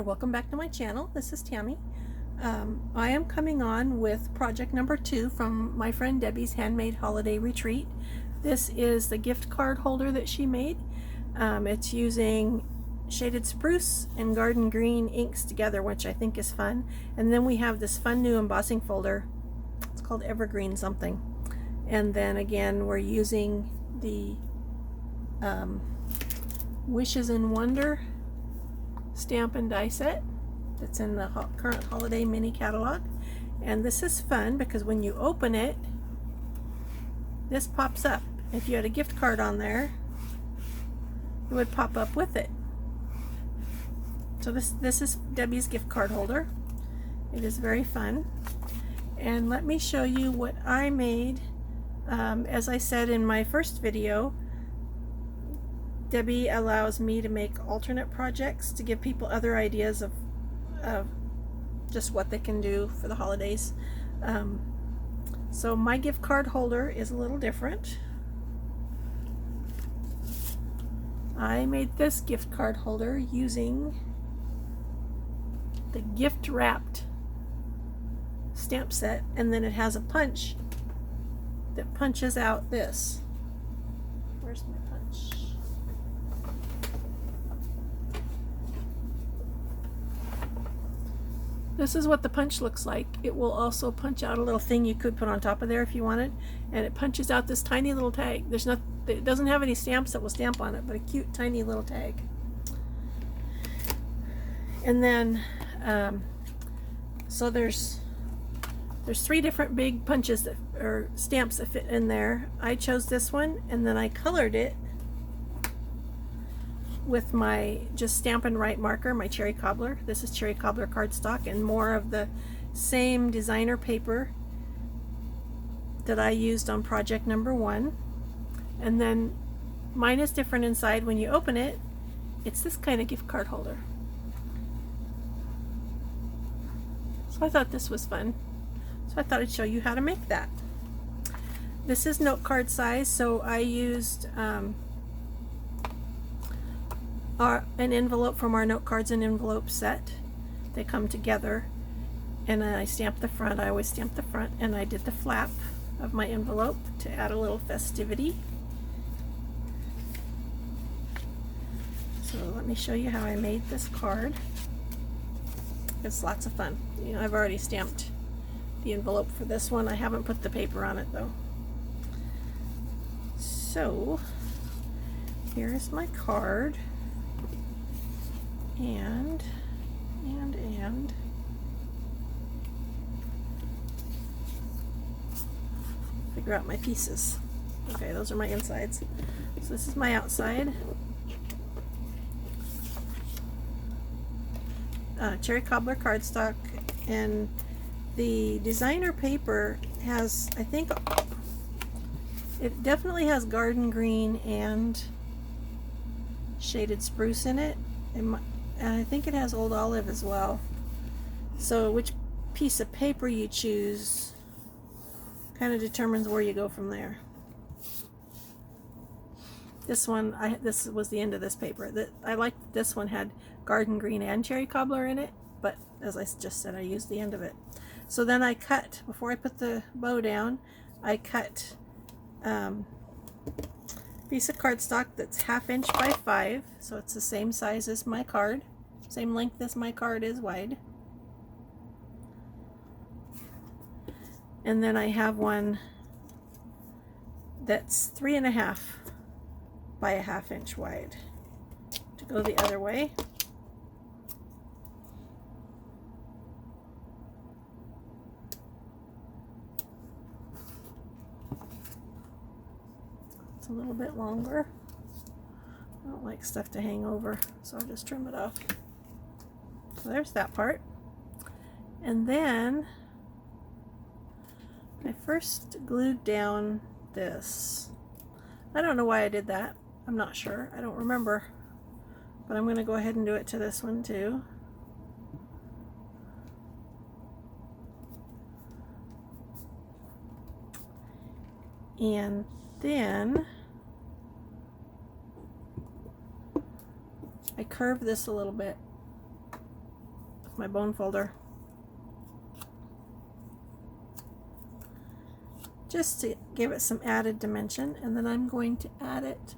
Welcome back to my channel. This is Tammy. I am coming on with project number 2 from my friend Debbie's Handmade Holiday Retreat. This is the gift card holder that she made. It's using shaded spruce and garden green inks together, which I think is fun. And then we have this fun new embossing folder. It's called Evergreen something. And then again, we're using the Wishes in Wonder stamp and die set that's in the current holiday mini catalog. And this is fun because when you open it, this pops up. If you had a gift card on there, it would pop up with it. So this is Debbie's gift card holder. It is very fun. And let me show you what I made. As I said in my first video, Debbie allows me to make alternate projects to give people other ideas of just what they can do for the holidays. So my gift card holder is a little different. I made this gift card holder using the gift wrapped stamp set, and then it has a punch that punches out this. Where's my punch? This is what the punch looks like. It will also punch out a little thing you could put on top of there if you wanted, and it punches out this tiny little tag. It doesn't have any stamps that will stamp on it, but a cute tiny little tag. And then so there's 3 different big punches that or stamps that fit in there. I chose this one, and then I colored it with my just Stampin' Write marker, my cherry cobbler. This is cherry cobbler cardstock, and more of the same designer paper that I used on project number 1. And then mine is different inside. When you open it, it's this kind of gift card holder. So I thought this was fun. So I thought I'd show you how to make that. This is note card size, so I used an envelope from our note cards and envelope set. They come together, and I stamped the front. I always stamp the front, and I did the flap of my envelope to add a little festivity. So let me show you how I made this card. It's lots of fun. You know, I've already stamped the envelope for this one. I haven't put the paper on it though. So here's my card. And figure out my pieces. Okay, those are my insides. So this is my outside. Cherry cobbler cardstock, and the designer paper has, I think, it definitely has garden green and shaded spruce in it. And I think it has old olive as well. So which piece of paper you choose kind of determines where you go from there. This one, this was the end of this paper. I liked this one had garden green and cherry cobbler in it, but as I just said, I used the end of it. So then I cut, before I put the bow down, I cut piece of cardstock that's 1/2 inch by 5, so it's the same size as my card, same length as my card is wide. And then I have one that's 3.5 by 1/2 inch wide to go the other way. It's a little bit longer. I don't like stuff to hang over, so I'll just trim it off. So there's that part. And then I first glued down this. I don't know why I did that. I'm not sure. I don't remember. But I'm going to go ahead and do it to this one too. And then I curve this a little bit my bone folder. Just to give it some added dimension, and then I'm going to add it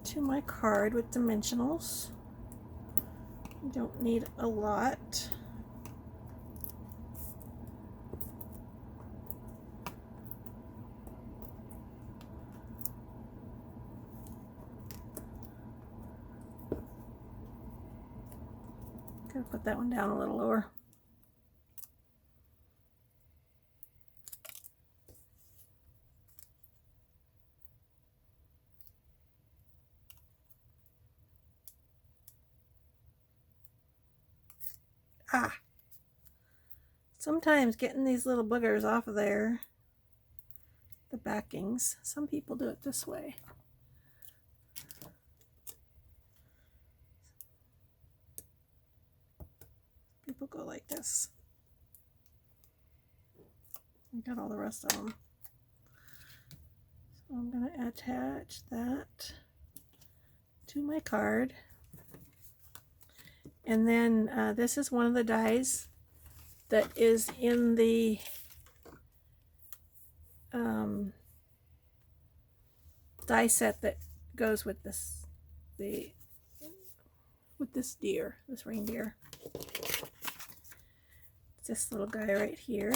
to my card with dimensionals. You don't need a lot. Gotta put that one down a little lower. Ah! Sometimes getting these little boogers off of there, the backings, some people do it this way. People go like this. I got all the rest of them. So I'm going to attach that to my card. And then this is one of the dies that is in the die set that goes with this, this deer, this reindeer. It's this little guy right here.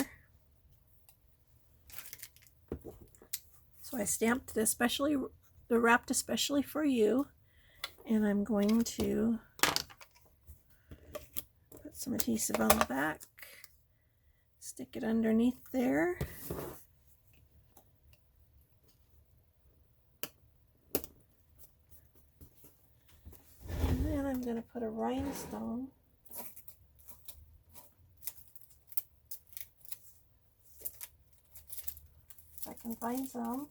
So I stamped it especially, wrapped especially for you, and I'm going to put some adhesive on the back, stick it underneath there. And then I'm going to put a rhinestone if I can find some.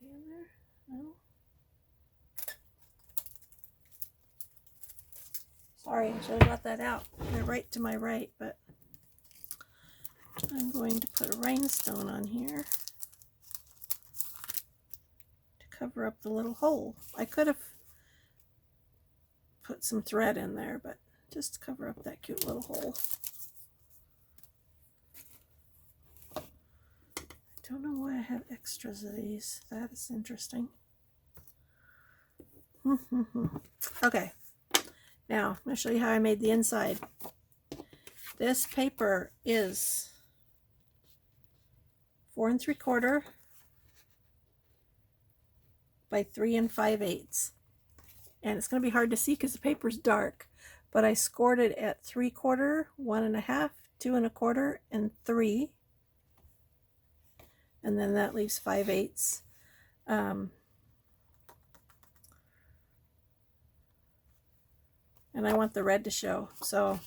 In there? No. Sorry, I should have got that out. They're right to my right, but I'm going to put a rhinestone on here to cover up the little hole. I could have put some thread in there, but just to cover up that cute little hole. I don't know why I have extras of these. That is interesting. Okay, now I'm going to show you how I made the inside. This paper is 4 3/4 by 3 5/8, and it's going to be hard to see because the paper's dark, but I scored it at 3/4, 1 1/2, 2 1/4, and 3, and then that leaves 5/8. And I want the red to show, so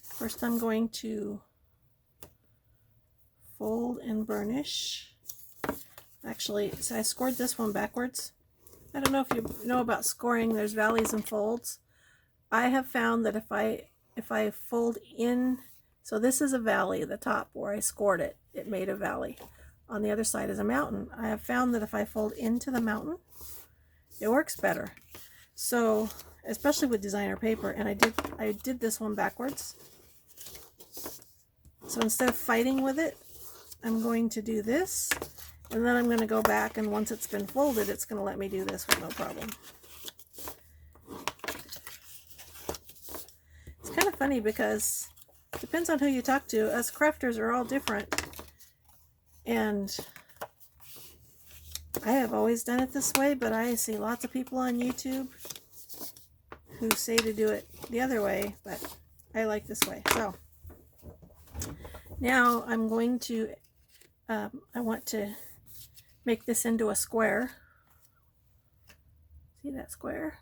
first I'm going to fold and burnish. Actually, so I scored this one backwards. I don't know if you know about scoring, there's valleys and folds. I have found that if I fold in, so this is a valley, the top where I scored it, it made a valley. On the other side is a mountain. I have found that if I fold into the mountain, it works better. So, especially with designer paper, and I did this one backwards. So instead of fighting with it, I'm going to do this, and then I'm going to go back, and once it's been folded, it's going to let me do this with no problem. It's kind of funny because it depends on who you talk to. Us crafters are all different, and I have always done it this way, but I see lots of people on YouTube who say to do it the other way, but I like this way. So now I'm going to, I want to make this into a square. See that square?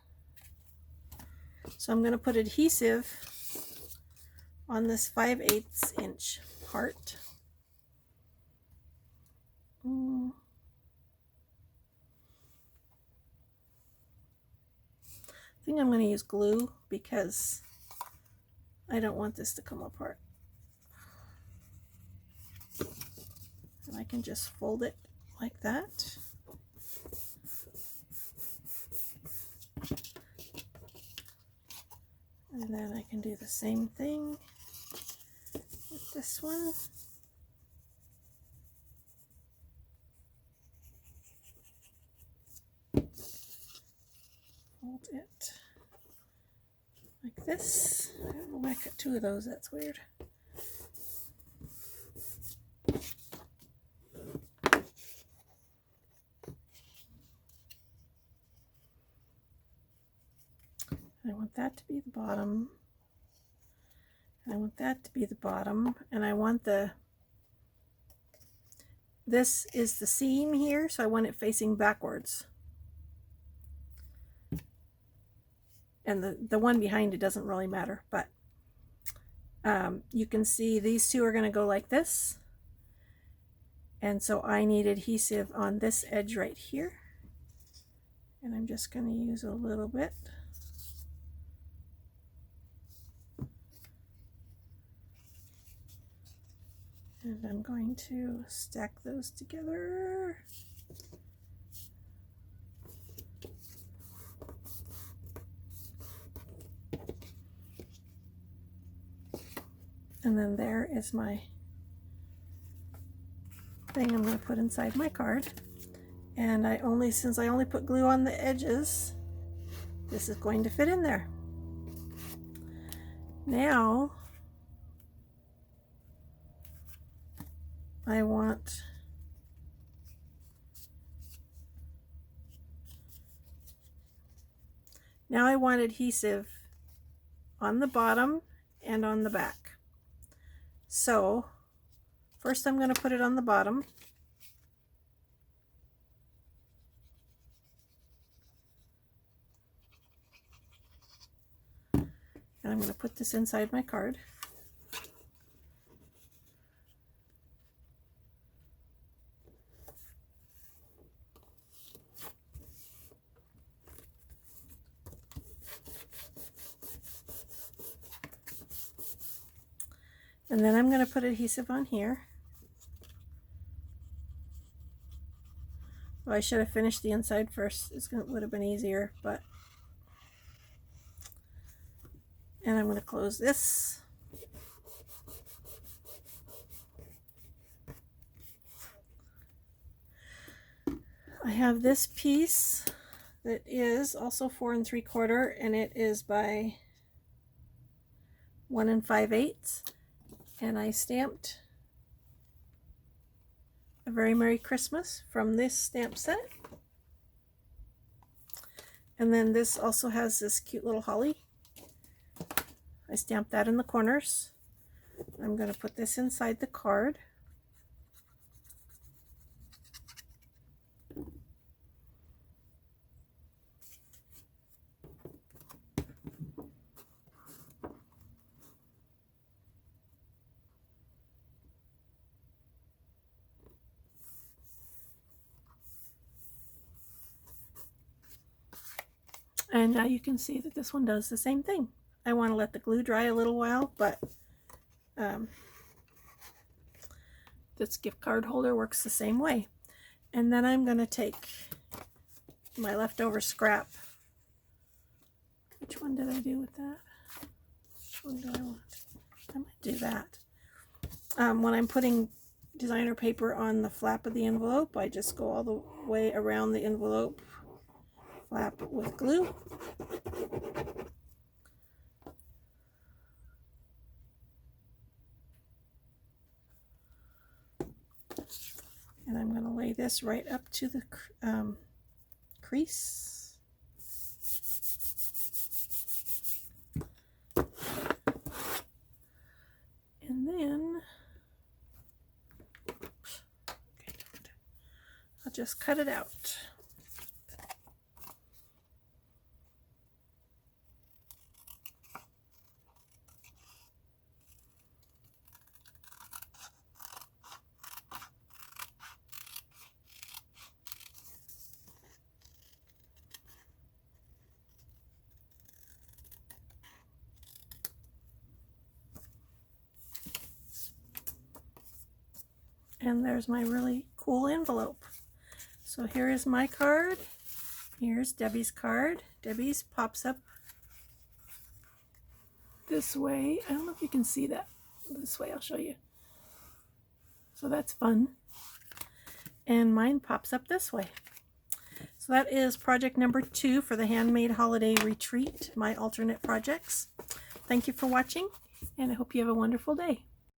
So I'm going to put adhesive on this 5/8 inch part. I think I'm going to use glue because I don't want this to come apart. And I can just fold it like that. And then I can do the same thing with this one. Fold it like this. I don't know why I cut two of those, that's weird. I want that to be the bottom. And I want that to be the bottom. And I want this is the seam here, so I want it facing backwards. And the one behind it doesn't really matter, but you can see these two are going to go like this. And so I need adhesive on this edge right here. And I'm just going to use a little bit. And I'm going to stack those together. And then there is my thing I'm going to put inside my card. And since I only put glue on the edges, this is going to fit in there. Now I want adhesive on the bottom and on the back. So first I'm going to put it on the bottom. And I'm going to put this inside my card. And then I'm going to put adhesive on here. Well, I should have finished the inside first. It would have been easier, but. And I'm going to close this. I have this piece that is also 4 3/4, and it is by 1 5/8. And I stamped A Very Merry Christmas from this stamp set. And then this also has this cute little holly. I stamped that in the corners. I'm going to put this inside the card. And now you can see that this one does the same thing. I want to let the glue dry a little while, but this gift card holder works the same way. And then I'm going to take my leftover scrap. Which one did I do with that? Which one do I want? I might do that. When I'm putting designer paper on the flap of the envelope, I just go all the way around the envelope flap with glue. And I'm going to lay this right up to the crease. And then I'll just cut it out. And there's my really cool envelope. So here is my card. Here's Debbie's card. Debbie's pops up this way. I don't know if you can see that. This way, I'll show you. So that's fun. And mine pops up this way. So that is project number 2 for the Handmade Holiday Retreat, my alternate projects. Thank you for watching, and I hope you have a wonderful day.